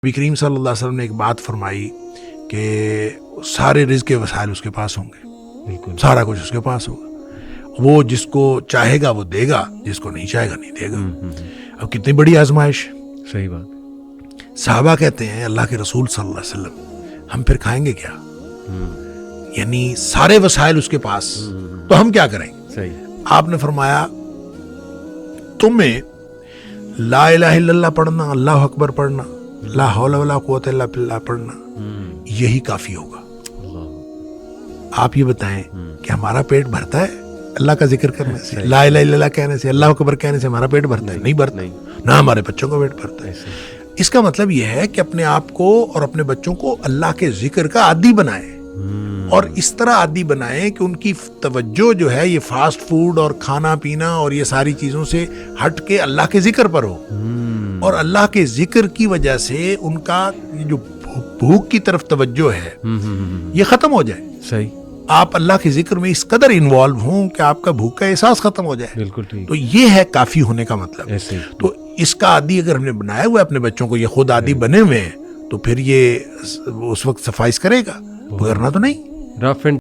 نبی کریم صلی اللہ علیہ وسلم نے ایک بات فرمائی کہ سارے رزق کے وسائل اس کے پاس ہوں گے، بالکل سارا کچھ اس کے پاس ہوگا، وہ جس کو چاہے گا وہ دے گا، جس کو نہیں چاہے گا نہیں دے گا۔ اب کتنی بڑی آزمائش۔ صحیح بات۔ صحابہ کہتے ہیں اللہ کے رسول صلی اللہ علیہ وسلم ہم پھر کھائیں گے کیا؟ یعنی سارے وسائل اس کے پاس، تو ہم کیا کریں گے؟ صحیح۔ آپ نے فرمایا تمہیں لا الہ الا اللہ پڑھنا، اللہ اکبر پڑھنا، لا حول ولا قوت الا باللہ پڑھنا، یہی کافی ہوگا۔ آپ یہ بتائیں کہ ہمارا پیٹ بھرتا ہے اللہ کا ذکر کرنے سے، لا الہ الا اللہ کہنے سے، اللہ اکبر کہنے سے ہمارا پیٹ بھرتا ہے؟ نہیں بھرتا، نہ ہمارے بچوں کا پیٹ بھرتا ہے۔ اس کا مطلب یہ ہے کہ اپنے آپ کو اور اپنے بچوں کو اللہ کے ذکر کا عادی بنائیں، اور اس طرح عادی بنائیں کہ ان کی توجہ جو ہے یہ فاسٹ فوڈ اور کھانا پینا اور یہ ساری چیزوں سے ہٹ کے اللہ کے ذکر پر ہو، اور اللہ کے ذکر کی وجہ سے ان کا جو بھوک کی طرف توجہ ہے یہ ختم ہو جائے۔ صحیح۔ آپ اللہ کے ذکر میں اس قدر انوالو ہوں کہ آپ کا بھوک کا احساس ختم ہو جائے۔ بالکل ٹھیک۔ تو یہ ہے کافی ہونے کا مطلب۔ ایسے تو اس کا عادی اگر ہم نے بنایا ہوا ہے اپنے بچوں کو، یہ خود عادی بنے ہوئے ہیں، تو پھر یہ اس وقت سفائس کرے گا، ورنہ تو نہیں۔ Rough and